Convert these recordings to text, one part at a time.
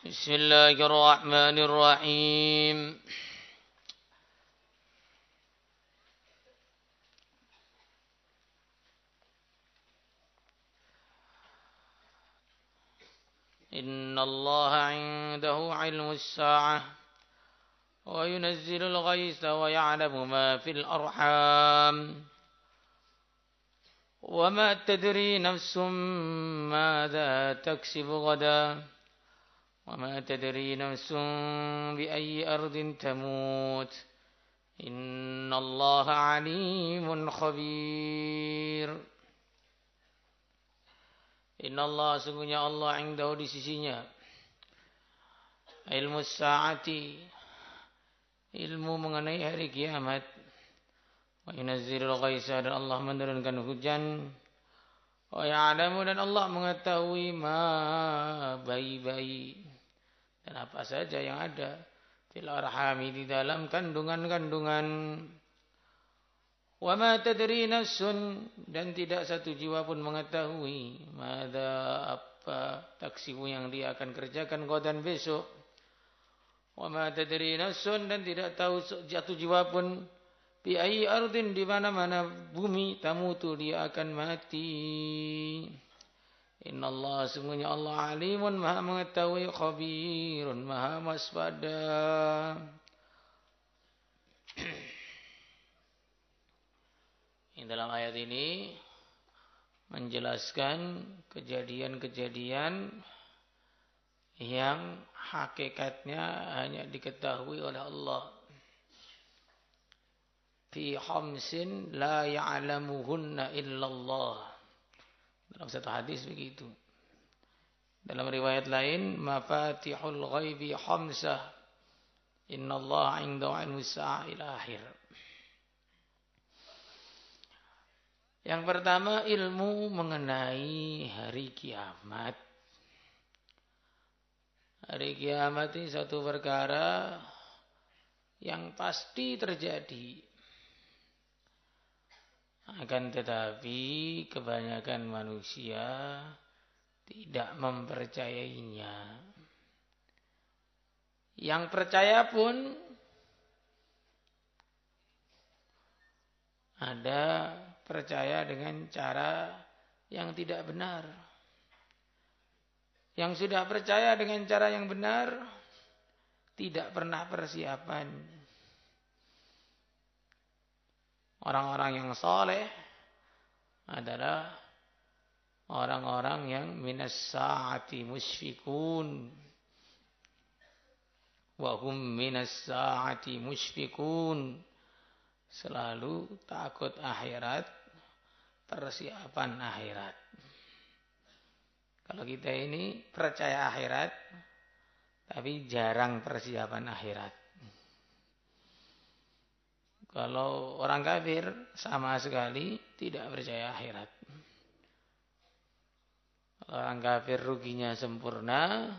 بسم الله الرحمن الرحيم إن الله عنده علم الساعة وينزل الغيث ويعلم ما في الأرحام وما تدري نفس ماذا تكسب غدا وما تدري نفس بأي أرض تموت إن الله عليم خبير. Inna Allah, sungguhnya Allah indahu di sisinya ilmu sa'ati, ilmu mengenai hari kiamat. Wa yunazzilul ghaitsa, dan Allah menurunkan hujan. Wa ya'lamu, dan Allah mengetahui ma bayi-bayi dan apa saja yang ada fil arhami, di dalam kandungan-kandungan. Wa ma tadri nafsun, dan tidak satu jiwa pun mengetahui mada, apa taksibu yang dia akan kerjakan godan besok. Wa ma tadri nafsun, dan tidak tahu satu jiwa pun bi ayyi ardin, di mana-mana bumi, tamutu, dia akan mati. Innallaha, sungguhnya Allah alimun, maha mengetahui, khabirun, maha waspada. Dalam ayat ini menjelaskan kejadian-kejadian yang hakikatnya hanya diketahui oleh Allah. Fi khamsin la ya'lamuhunna illallah. Dalam satu hadis begitu. Dalam riwayat lain, mafatihul ghaibi khamsah, innallaha 'indahu 'ilmus sa'ah, ila akhir. Yang pertama, ilmu mengenai hari kiamat. Hari kiamat ini satu perkara yang pasti terjadi. Akan tetapi kebanyakan manusia tidak mempercayainya. Yang percaya pun ada percaya dengan cara yang tidak benar. Yang sudah percaya dengan cara yang benar tidak pernah persiapan. Orang-orang yang saleh adalah orang-orang yang minas sa'ati musyfikun. Wa hum minas sa'ati musyfikun. Selalu takut akhirat, persiapan akhirat. Kalau kita ini percaya akhirat, tapi jarang persiapan akhirat. Kalau orang kafir sama sekali tidak percaya akhirat. Kalau orang kafir ruginya sempurna,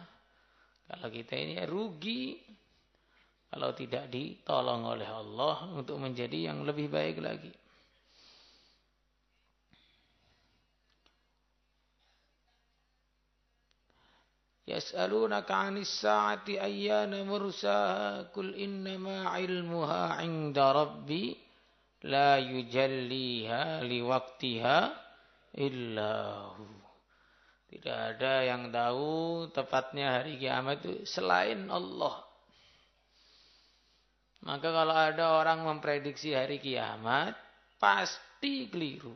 kalau kita ini rugi kalau tidak ditolong oleh Allah untuk menjadi yang lebih baik lagi. Yas'alunaka 'anis sa'ati ayyana mursaha qul innama 'ilmuha 'inda rabbi la yujalliha liwaqtiha illa hu. Tidak ada yang tahu tepatnya hari kiamat itu selain Allah. Maka kalau ada orang memprediksi hari kiamat, pasti keliru.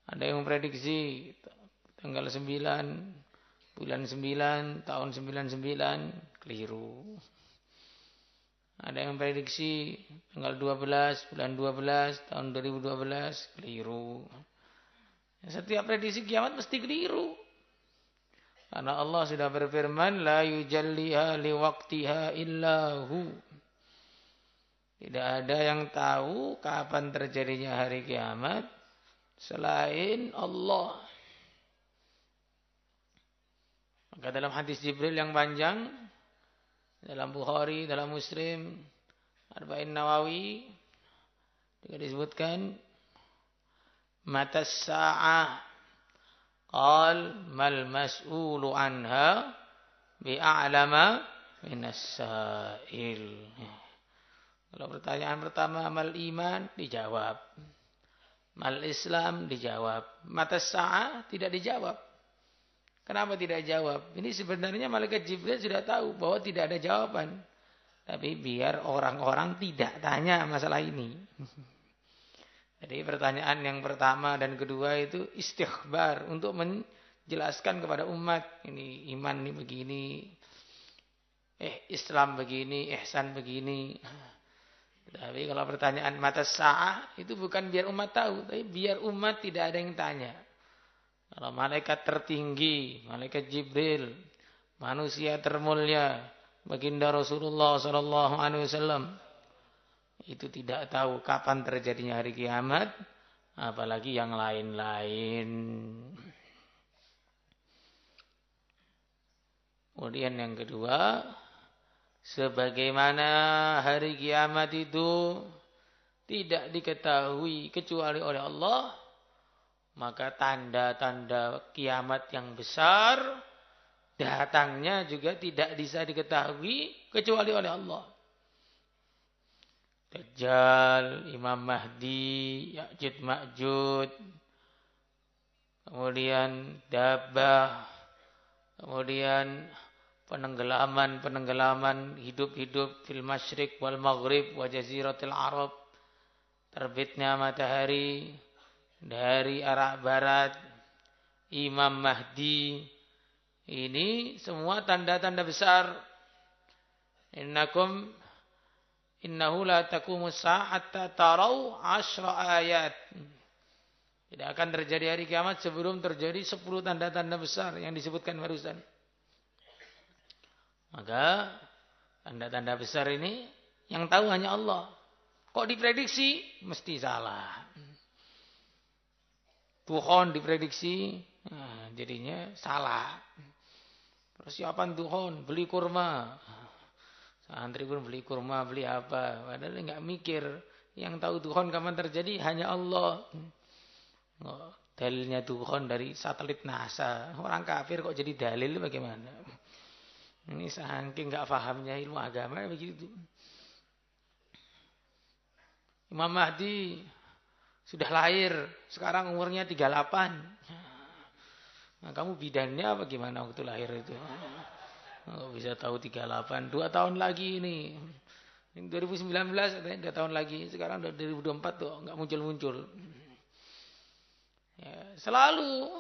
Ada yang memprediksi tanggal 9, bulan 9, tahun 99, keliru. Ada yang memprediksi tanggal 12, bulan 12, tahun 2012, keliru. Setiap prediksi kiamat mesti keliru. Karena Allah sudah berfirman, la yujalliha liwaqtiha illahu. Tidak ada yang tahu kapan terjadinya hari kiamat selain Allah. Maka dalam hadis Jibril yang panjang, dalam Bukhari, dalam Muslim, Arba'in Nawawi, juga disebutkan, matas sa'ah, Qal mal mas'ulu anha bi'a'lama minas sa'il. Kalau pertanyaan pertama mal iman dijawab. Mal Islam dijawab. Mata sa'ah tidak dijawab. Kenapa tidak dijawab? Ini sebenarnya malaikat Jibril sudah tahu bahwa tidak ada jawaban. Tapi biar orang-orang tidak tanya masalah ini. Jadi pertanyaan yang pertama dan kedua itu istighbar untuk menjelaskan kepada umat ini iman ini begini, Islam begini, ihsan begini. Tapi kalau pertanyaan mata sa'ah itu bukan biar umat tahu, tapi biar umat tidak ada yang tanya. Kalau malaikat tertinggi, malaikat Jibril, manusia termulia, baginda Rasulullah sallallahu alaihi wasallam itu tidak tahu kapan terjadinya hari kiamat, apalagi yang lain-lain. Kemudian yang kedua, sebagaimana hari kiamat itu tidak diketahui kecuali oleh Allah, maka tanda-tanda kiamat yang besar datangnya juga tidak bisa diketahui kecuali oleh Allah. Dajjal, Imam Mahdi, Ya'jud Ma'jud, kemudian Dabbah, kemudian penenggelaman hidup-hidup fil masyriq wal maghrib wa jaziratil Arab, terbitnya matahari dari arah barat, Imam Mahdi, ini semua tanda-tanda besar. Innahu la taqumus sa'ata tarau 10 ayat. Tidak akan terjadi hari kiamat sebelum terjadi 10 tanda-tanda besar yang disebutkan barusan. Maka tanda-tanda besar ini yang tahu hanya Allah. Kok diprediksi? Mesti salah. Tuhon diprediksi, jadinya salah. Persiapan tuhon, beli kurma. Santri pun beli kurma, beli apa. Padahal enggak mikir. Yang tahu Tuhan kapan terjadi hanya Allah. Dalilnya Tuhan dari satelit NASA. Orang kafir kok jadi dalil bagaimana? Ini saking enggak pahamnya ilmu agama begitu. Imam Mahdi sudah lahir. Sekarang umurnya 38. Nah, kamu bidannya apa gimana waktu lahir itu? Oh, bisa tahu 38, 2 tahun lagi ini. Ini 2019 katanya 2 tahun lagi. Sekarang udah 2024 tuh enggak muncul-muncul. Ya, selalu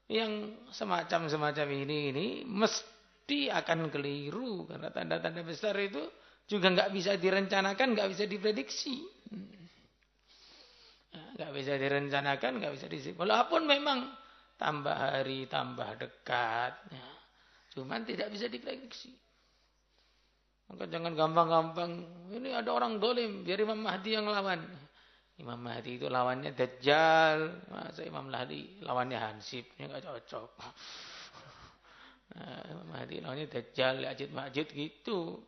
yang semacam ini mesti akan keliru karena tanda-tanda besar itu juga enggak bisa direncanakan, enggak bisa diprediksi. Enggak bisa direncanakan, enggak bisa diprediksi. Walaupun memang tambah hari tambah dekat, ya. Cuman tidak bisa diprediksi. Maka jangan gampang-gampang. Ini ada orang dolim. Biar Imam Mahdi yang lawan. Imam Mahdi itu lawannya Dajjal. Masa Imam Mahdi lawannya Hansip. Ini gak cocok. Nah, Imam Mahdi lawannya Dajjal, Ya'jud Ma'jud gitu.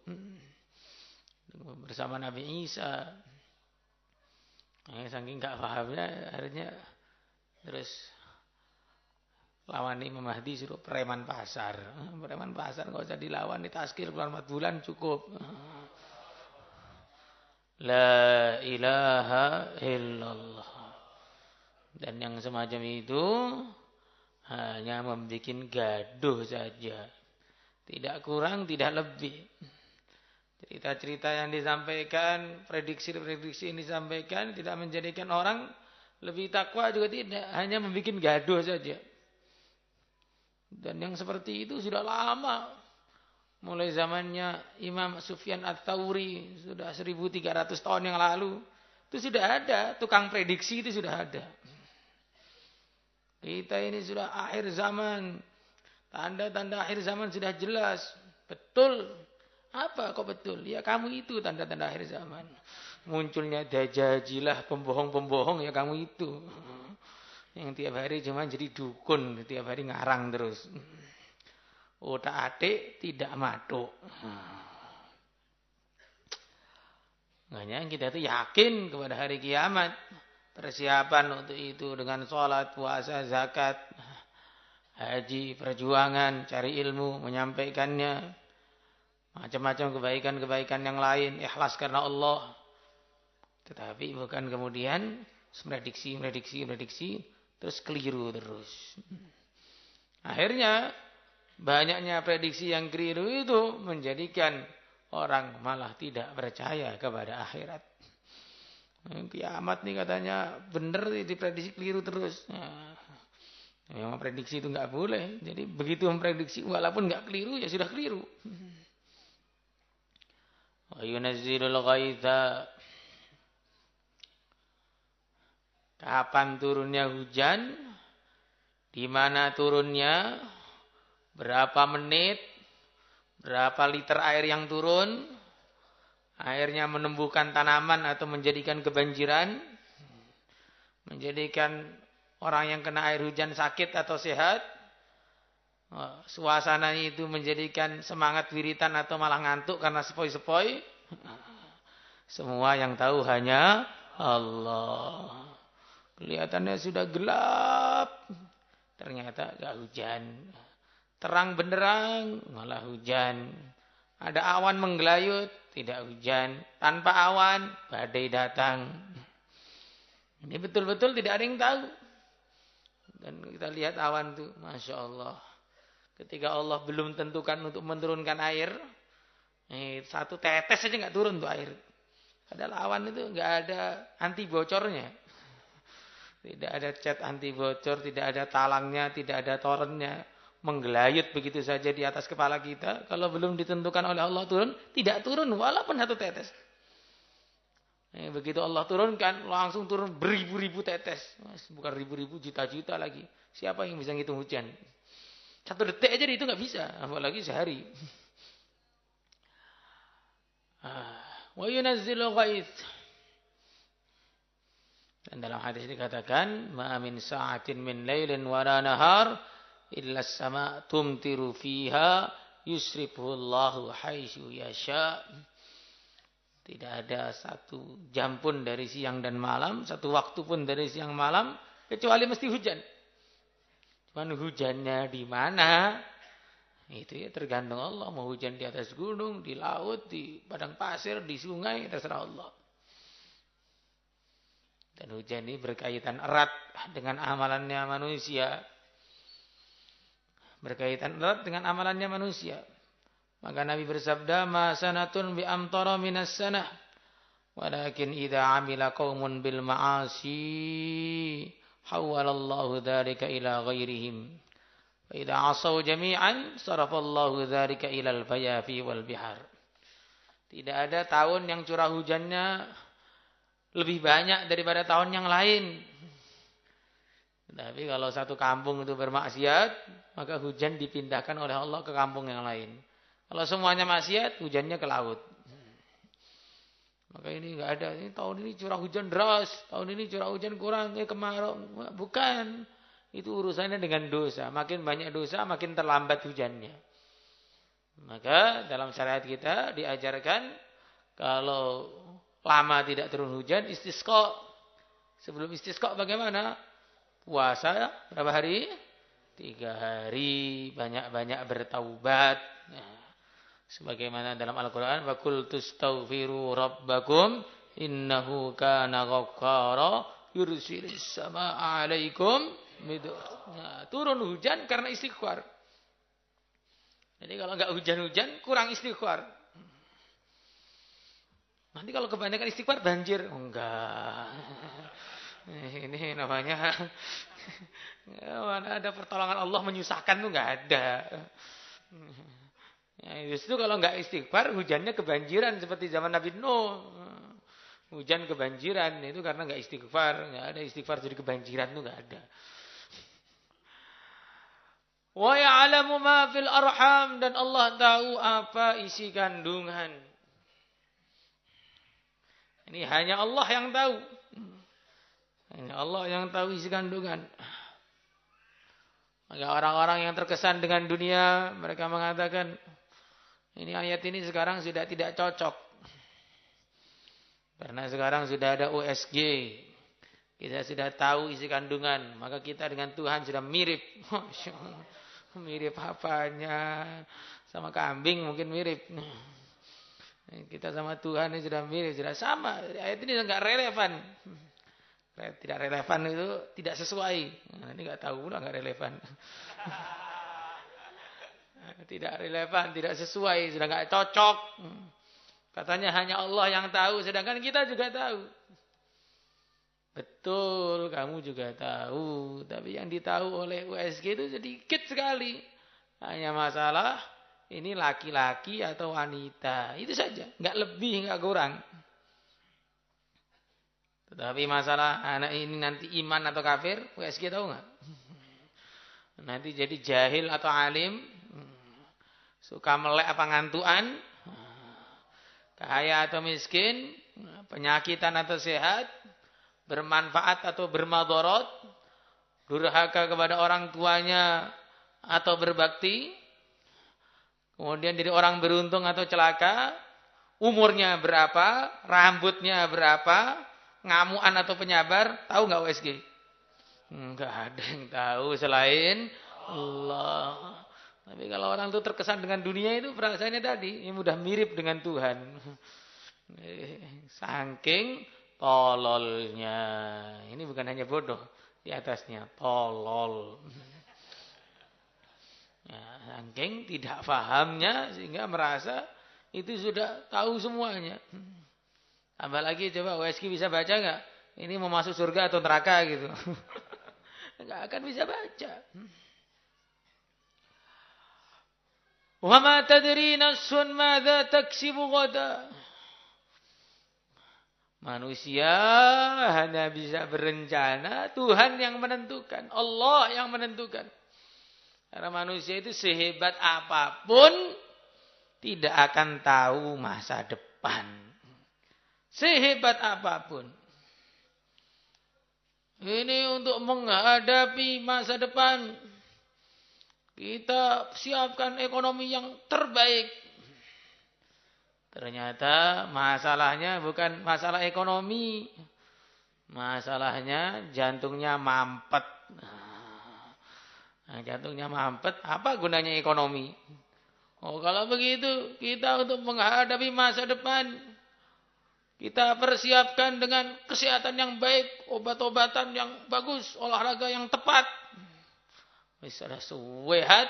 Bersama Nabi Isa. Saking gak pahamnya. Akhirnya terus lawan Imam Mahdi suruh preman pasar. Preman pasar enggak usah dilawan, ditaskir keluar 4 bulan cukup. La ilaha illallah. Dan yang semacam itu hanya membuat gaduh saja. Tidak kurang, tidak lebih. Cerita-cerita yang disampaikan, prediksi-prediksi yang disampaikan tidak menjadikan orang lebih takwa juga tidak, hanya membuat gaduh saja. Dan yang seperti itu sudah lama. Mulai zamannya Imam Sufyan Ats-Tsauri. Sudah 1300 tahun yang lalu. Itu sudah ada. Tukang prediksi itu sudah ada. Kita ini sudah akhir zaman. Tanda-tanda akhir zaman sudah jelas. Betul. Apa kok betul? Ya kamu itu tanda-tanda akhir zaman. Munculnya dajajilah, pembohong-pembohong, ya kamu itu. Yang tiap hari cuma jadi dukun, tiap hari ngarang terus. Otak-atik tidak matuk. Makanya kita itu yakin kepada hari kiamat. Persiapan untuk itu dengan sholat, puasa, zakat. haji, perjuangan, cari ilmu, menyampaikannya, macam-macam kebaikan-kebaikan yang lain, ikhlas karena Allah. Tetapi bukan kemudian prediksi, terus keliru terus. Akhirnya banyaknya prediksi yang keliru itu menjadikan orang malah tidak percaya kepada akhirat. Kiamat nih katanya benar, diprediksi keliru terus. Nah, memang prediksi itu nggak boleh. Jadi begitu memprediksi walaupun nggak keliru ya sudah keliru. Wa yunazzilul ghaitha. Kapan turunnya hujan? Di mana turunnya? Berapa menit? Berapa liter air yang turun? Airnya menumbuhkan tanaman atau menjadikan kebanjiran? Menjadikan orang yang kena air hujan sakit atau sehat? Suasananya itu menjadikan semangat wiritan atau malah ngantuk karena sepoi-sepoi? Semua yang tahu hanya Allah. Kelihatannya sudah gelap, ternyata gak hujan. Terang benderang, malah hujan. Ada awan menggelayut, tidak hujan. Tanpa awan, badai datang. Ini betul-betul tidak ada yang tahu. Dan kita lihat awan itu, Masya Allah. Ketika Allah belum tentukan untuk menurunkan air, satu tetes saja nggak turun tuh air. Padahal awan itu nggak ada anti bocornya. Tidak ada cat anti bocor, tidak ada talangnya, tidak ada torennya. Menggelayut begitu saja di atas kepala kita. Kalau belum ditentukan oleh Allah turun, tidak turun walaupun satu tetes. Begitu Allah turunkan, langsung turun beribu-ribu tetes. Bukan ribu-ribu, juta-juta lagi. Siapa yang bisa ngitung hujan? Satu detik aja itu nggak bisa, apalagi sehari. Wa yunazzilu ghaits. Dan dalam hadis dikatakan, ma min sa'atin min lailin wa la nahar illa as-sama' tumtiru fiha yusrifuhu Allahu haitsu yasha. Tidak ada satu jam pun dari siang dan malam, satu waktu pun dari siang malam kecuali mesti hujan. Cuman hujannya di mana? Itu ya tergantung Allah. Mau hujan di atas gunung, di laut, di padang pasir, di sungai, terserah Allah. Dan hujan ini berkaitan erat dengan amalannya manusia. Berkaitan erat dengan amalannya manusia. Maka Nabi bersabda, ma sanatun bi amtara minas sanah. Walakin idza amila qaumun bil ma'asi hawwalallahu dzalika ila ghairihim. Wa idza asaw jami'an sarafallahu dzalika ila al-fayafi wal bihar. Tidak ada tahun yang curah hujannya lebih banyak daripada tahun yang lain. Tapi kalau satu kampung itu bermaksiat, maka hujan dipindahkan oleh Allah ke kampung yang lain. Kalau semuanya maksiat, hujannya ke laut. Maka ini enggak ada. Ini tahun ini curah hujan deras, tahun ini curah hujan kurang, kemarau. Bukan. Itu urusannya dengan dosa. Makin banyak dosa, makin terlambat hujannya. Maka dalam syariat kita diajarkan kalau lama tidak turun hujan, istisqa. Sebelum istisqa bagaimana? Puasa berapa hari? 3 hari. Banyak-banyak bertaubat. Sebagaimana dalam Al-Quran. Wa qul tustaghfiru rabbakum innahu kana ghaffara yursilis samaa'a 'alaikum midrara. Turun hujan karena istighfar. Jadi kalau enggak hujan-hujan kurang istighfar. Nanti kalau kebanyakan istighfar banjir. Enggak. Ini namanya mana ada pertolongan Allah menyusahkan tuh enggak ada. Ya, justru kalau enggak istighfar hujannya kebanjiran seperti zaman Nabi Nuh. Hujan kebanjiran itu karena enggak istighfar, enggak ada istighfar jadi kebanjiran tuh enggak ada. Wa ya'lamu ma fil arham, dan Allah tahu apa isi kandungan. Ini hanya Allah yang tahu. Hanya Allah yang tahu isi kandungan. Maka orang-orang yang terkesan dengan dunia, mereka mengatakan, ini ayat ini sekarang sudah tidak cocok. Karena sekarang sudah ada USG. Kita sudah tahu isi kandungan, maka kita dengan Tuhan sudah mirip. Masya Allah. Mirip apanya? Sama kambing mungkin mirip. Kita sama Tuhan ini sudah mirip, sudah sama. Ayat ini enggak relevan. Tidak relevan itu tidak sesuai. Nah, ini enggak tahu pula enggak relevan. Tidak relevan, tidak sesuai, sudah enggak cocok. Katanya hanya Allah yang tahu, sedangkan kita juga tahu. Betul, kamu juga tahu. Tapi yang ditahu oleh USG itu sedikit sekali. Hanya masalah ini laki-laki atau wanita. Itu saja. Enggak lebih, enggak kurang. Tetapi masalah anak ini nanti iman atau kafir, USG tahu enggak? Nanti jadi jahil atau alim. Suka melek apa ngantuan. Kaya atau miskin. Penyakitan atau sehat. Bermanfaat atau bermadorot, durhaka kepada orang tuanya atau berbakti, kemudian jadi orang beruntung atau celaka, umurnya berapa, rambutnya berapa, ngamuan atau penyabar, tahu nggak USG? Nggak ada yang tahu selain Allah. Tapi kalau orang itu terkesan dengan dunia itu perasaannya tadi, ini mudah mirip dengan Tuhan. Saking tololnya. Ini bukan hanya bodoh di atasnya, tolol. Ya, saking tidak pahamnya sehingga merasa itu sudah tahu semuanya. Apalagi coba USG bisa baca enggak? Ini mau masuk surga atau neraka gitu. Enggak akan bisa baca. Wa ma tadri nafsun madza taksibu ghadan. Manusia hanya bisa berencana, Tuhan yang menentukan, Allah yang menentukan. Karena manusia itu sehebat apapun tidak akan tahu masa depan. Sehebat apapun. Ini untuk menghadapi masa depan. Kita siapkan ekonomi yang terbaik. Ternyata masalahnya bukan masalah ekonomi. Masalahnya jantungnya mampet. Nah, jantungnya mampet, apa gunanya ekonomi? Oh, kalau begitu kita untuk menghadapi masa depan, kita persiapkan dengan kesehatan yang baik, obat-obatan yang bagus, olahraga yang tepat. Misalnya sehat,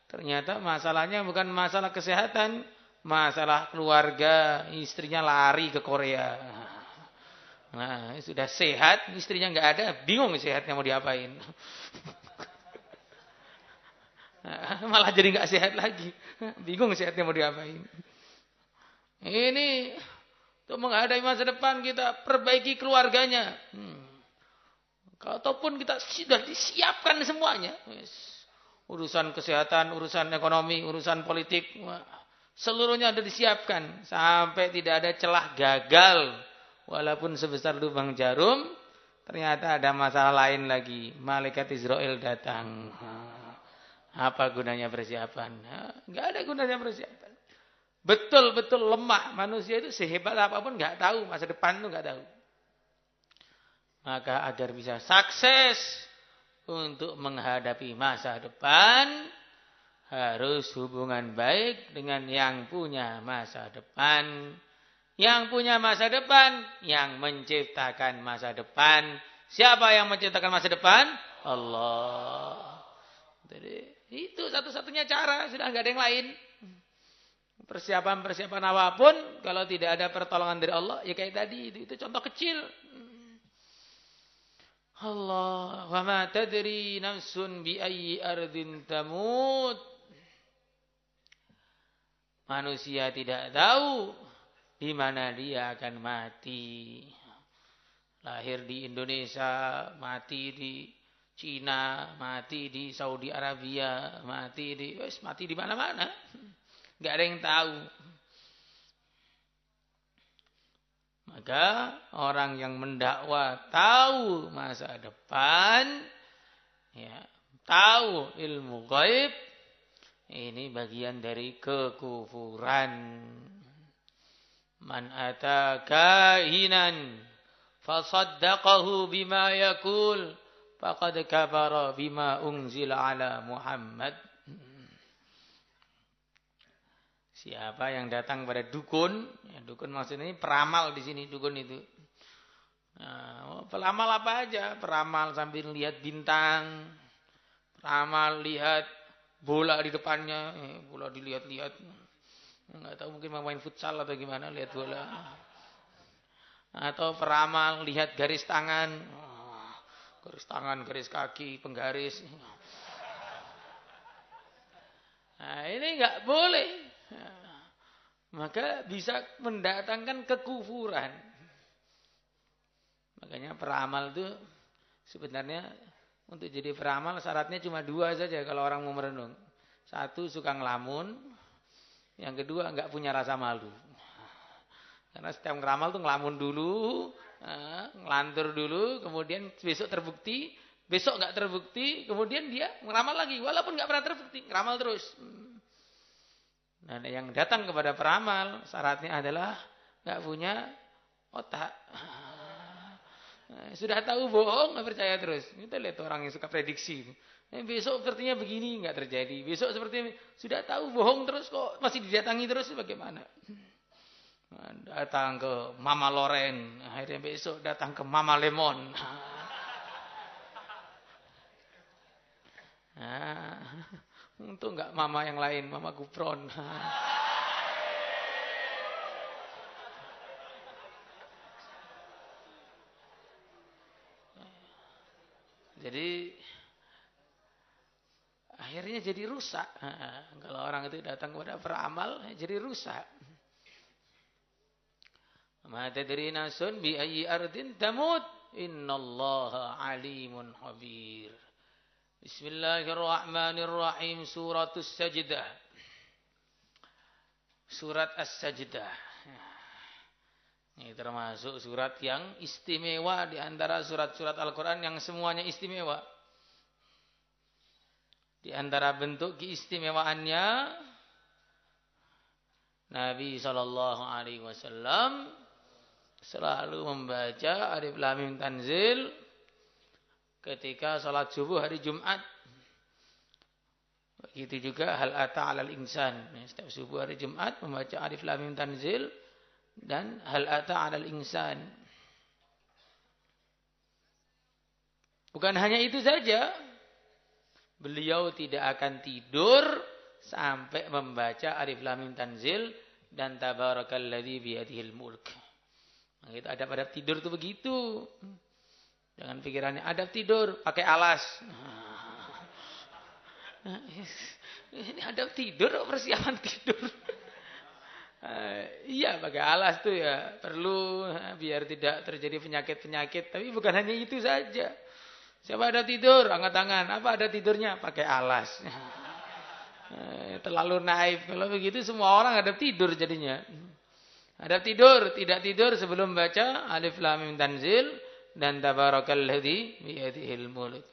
ternyata masalahnya bukan masalah kesehatan, masalah keluarga, istrinya lari ke Korea. Nah, sudah sehat, istrinya nggak ada, bingung sehatnya mau diapain. Nah, malah jadi nggak sehat lagi, bingung sehatnya mau diapain. Ini untuk menghadapi masa depan kita perbaiki keluarganya. Ataupun kita sudah disiapkan semuanya. Urusan kesehatan, urusan ekonomi, urusan politik, seluruhnya sudah disiapkan. Sampai tidak ada celah gagal. Walaupun sebesar lubang jarum. Ternyata ada masalah lain lagi. Malaikat Israel datang. Apa gunanya persiapan? Enggak ada gunanya persiapan. Betul-betul lemah. Manusia itu sehebat apapun enggak tahu. Masa depan itu enggak tahu. Maka agar bisa sukses untuk menghadapi masa depan, harus hubungan baik dengan yang punya masa depan. Yang punya masa depan, yang menciptakan masa depan. Siapa yang menciptakan masa depan? Allah. Jadi itu satu-satunya cara, sudah enggak ada yang lain. Persiapan-persiapan apapun, kalau tidak ada pertolongan dari Allah, ya kayak tadi, itu contoh kecil. Allah, wa ma tadri nafsun bi ayyi ardin tamut. Manusia tidak tahu di mana dia akan mati. Lahir di Indonesia, mati di Cina, mati di Saudi Arabia, mati di mana-mana. Enggak ada yang tahu. Maka orang yang mendakwa tahu masa depan, ya, tahu ilmu gaib, ini bagian dari kekufuran. Man ata kahinan fasaddaqahu bima yaqul faqad kafara bima unzila ala Muhammad. Siapa yang datang pada dukun, ya dukun maksudnya ini peramal di sini dukun itu. Nah, peramal apa aja? Peramal sambil lihat bintang, peramal lihat bola di depannya, bola dilihat-lihat. Enggak tahu mungkin mau main futsal atau gimana lihat bola. Atau peramal lihat garis tangan, garis kaki, penggaris. Nah, ini enggak boleh. Maka bisa mendatangkan kekufuran. Makanya peramal itu sebenarnya untuk jadi peramal syaratnya cuma 2 saja kalau orang mau merenung. 1 suka ngelamun, yang kedua enggak punya rasa malu. Karena setiap ngeramal tuh ngelamun dulu, ngelantur dulu, kemudian besok terbukti, besok enggak terbukti, kemudian dia ngeramal lagi walaupun enggak pernah terbukti, ngeramal terus. Nah, yang datang kepada peramal syaratnya adalah enggak punya otak. Sudah tahu bohong, nggak percaya terus. Kita lihat orang yang suka prediksi. Besok sepertinya begini, nggak terjadi. Besok sepertinya sudah tahu bohong terus kok masih didatangi terus, bagaimana? Datang ke Mama Loren, akhirnya besok datang ke Mama Lemon. Untung nggak Mama yang lain, Mama Gupron. Jadi akhirnya jadi rusak. Kalau orang itu datang kepada peramal, jadi rusak. Ma tadri nasun bi ayyi ardin tamut, innallaha alimun khabir. Bismillahirrahmanirrahim. Suratus Sajdah. Surat As-Sajdah. Ini termasuk surat yang istimewa di antara surat-surat Al-Quran yang semuanya istimewa. Di antara bentuk keistimewaannya, Nabi SAW selalu membaca Alif Lam Mim Tanzil ketika sholat subuh hari Jumat. Begitu juga hal ata 'alal insan. Setiap subuh hari Jumat membaca Alif Lam Mim Tanzil dan hal ata 'alal insan. Bukan hanya itu saja. Beliau tidak akan tidur sampai membaca Alif Lam Mim Tanzil dan tabarakalladzi biyadihil mulk. Nah, itu adab-adab tidur itu begitu. Jangan pikirannya adab tidur pakai alas. Ini adab tidur, persiapan tidur. Iya pakai alas tuh ya perlu biar tidak terjadi penyakit-penyakit. Tapi bukan hanya itu saja. Siapa ada tidur angkat tangan. Apa ada tidurnya? Pakai alas. Terlalu naif. Kalau begitu semua orang ada tidur jadinya. Ada tidur, tidak tidur sebelum baca Alif Lam Mim Tanzil dan tabarakalladzi biyadihil mulk.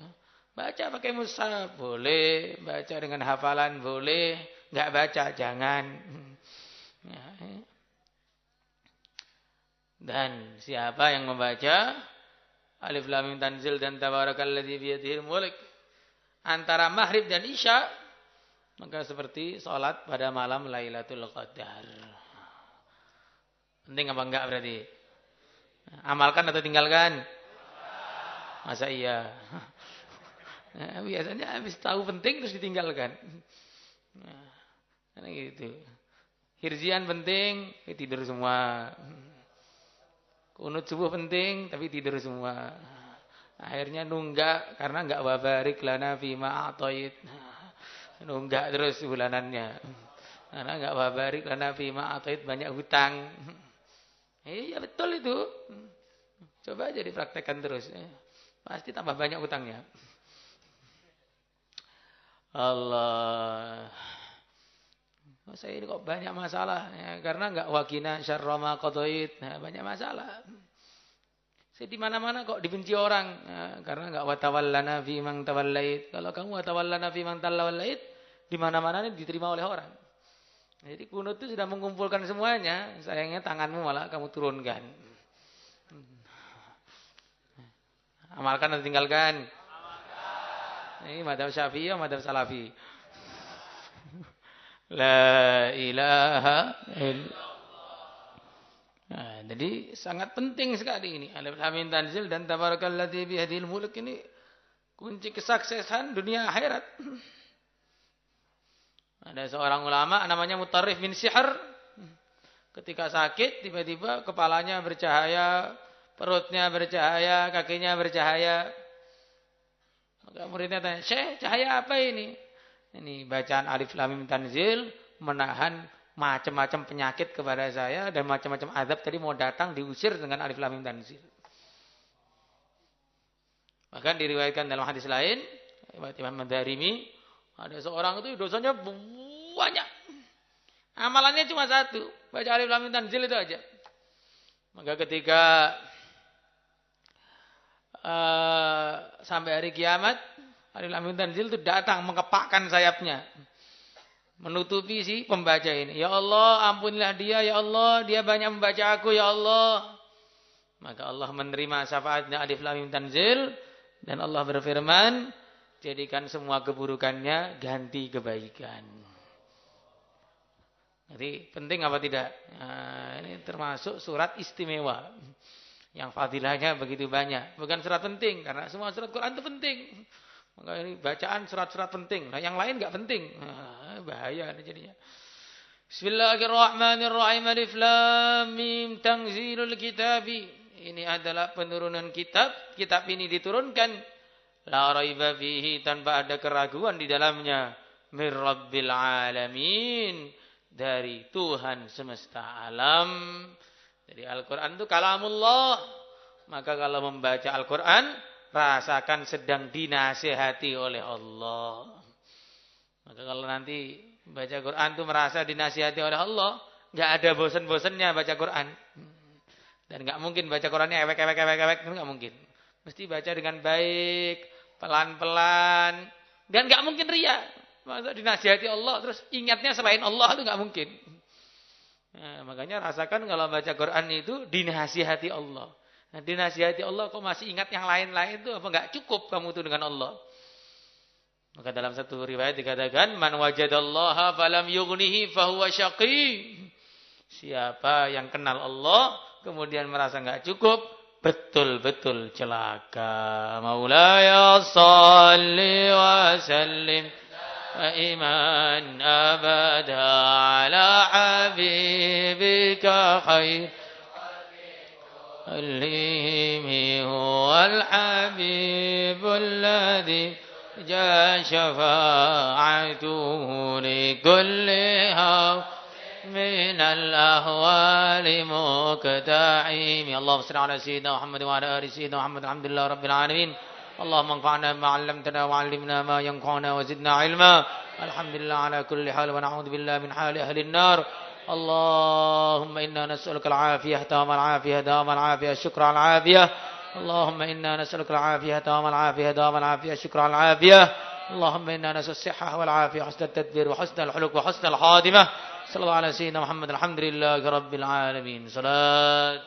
Baca pakai mushaf boleh, baca dengan hafalan boleh, enggak baca jangan. Dan siapa yang membaca Alif Lam Mim Tanzil dan tabarakalladzi biyadihil mulk antara maghrib dan isya, maka seperti salat pada malam Lailatul Qadar. Penting apa enggak berarti? Amalkan atau tinggalkan? Masa iya? Biasanya habis tahu penting terus ditinggalkan. Nah, gitu. Hirzian penting, tidur semua. Kunut subuh penting, tapi tidur semua. Akhirnya nunggak karena enggak wabarik lana fima atoid. Nunggak terus bulanannya. Karena enggak wabarik lana fima atoid, banyak hutang. Iya betul itu. Coba aja dipraktekkan terus. Pasti tambah banyak hutangnya. Allah. Saya ini kok banyak masalah. Ya, karena enggak wakina syarra ma qadait. Nah, banyak masalah. Saya di mana-mana kok dibenci orang. Ya, karena enggak watawallana fi man tawallait. Kalau kamu watawallana fi man tawallait, di mana-mana ini diterima oleh orang. Jadi kunut itu sudah mengumpulkan semuanya. Sayangnya tanganmu malah kamu turunkan. Amalkan atau tinggalkan? Ini madhab Syafi'i atau madhab Salafi? La ilaha illallah. Nah, jadi sangat penting sekali ini. Alif Lam Mim Tanzil dan Tabarakalladzi biyadihil mulk ini kunci kesuksesan dunia akhirat. Ada seorang ulama namanya Mutarrif bin Sihr. Ketika sakit tiba-tiba kepalanya bercahaya, perutnya bercahaya, kakinya bercahaya. Maka muridnya tanya, "Syekh, cahaya apa ini?" Ini bacaan Alif Lam Mim Tanzil menahan macam-macam penyakit kepada saya dan macam-macam azab tadi mau datang diusir dengan Alif Lam Mim Tanzil. Bahkan diriwayatkan dalam hadis lain, Imam Ad-Darimi, ada seorang itu dosanya banyak. Amalannya cuma satu, baca Alif Lam Mim Tanzil itu aja. Maka ketika sampai hari kiamat, Alif Lam Mim Tanzil itu datang mengepakkan sayapnya, menutupi si pembaca ini. Ya Allah, ampunilah dia, ya Allah, dia banyak membaca aku, ya Allah. Maka Allah menerima syafaatnya Alif Lam Mim Tanzil dan Allah berfirman, jadikan semua keburukannya ganti kebaikan. Jadi penting apa tidak? Nah, ini termasuk surat istimewa yang fadilahnya begitu banyak. Bukan surat penting karena semua surat Quran itu penting. Maka ini bacaan surat-surat penting. Nah, yang lain enggak penting. Nah, bahaya jadinya. Bismillahirrahmanirrahim. Alif Lam Mim Tanzilul Kitabi. Ini adalah penurunan kitab. Kitab ini diturunkan la raiba fihi, tanpa ada keraguan di dalamnya, mir rabbil alamin, dari Tuhan semesta alam. Jadi Al-Quran itu kalamullah. Maka kalau membaca Al-Quran, rasakan sedang dinasihati oleh Allah. Maka kalau nanti baca Quran itu merasa dinasihati oleh Allah, nggak ada bosan-bosannya baca Quran. Dan nggak mungkin baca Qurannya ewek, itu nggak mungkin. Mesti baca dengan baik, pelan-pelan, dan nggak mungkin riya. Masa dinasihati Allah terus ingatnya selain Allah, itu nggak mungkin. Nah, makanya rasakan kalau baca Quran itu dinasihati Allah. Nah, dinasihati Allah kok masih ingat yang lain-lain itu apa nggak cukup kamu itu dengan Allah? Maka dalam satu riwayat dikatakan, man wajadallaha falam yughnihi fahuwa syaqi. Siapa yang kenal Allah kemudian merasa nggak cukup, betul-betul celaka. Maulaya salli wa sallim wa iman abada ala habibika khair alimi huwal habibul ladhi ja syafa'atuhu li kulli haw من الأهوال مكتعيم. اللهم صل على سيدنا محمد وعلى آل سيدنا محمد. الحمد لله رب العالمين. اللهم انفعنا بما علمتنا وعلمنا ما ينفعنا وزدنا علما. الحمد لله على كل حال ونعوذ بالله من حال أهل النار. اللهم إنا نسألك العافية دوام العافية دوام العافية الشكر على العافية. اللهم إنا نسألك العافية دوام العافية دوام العافية الشكر على العافية. اللهم إنا نسأل الصحة والعافية وحسن التدبير وحسن الحلق وحسن الخاتمة. صلى الله على سيدنا محمد. الحمد لله رب العالمين. صلاة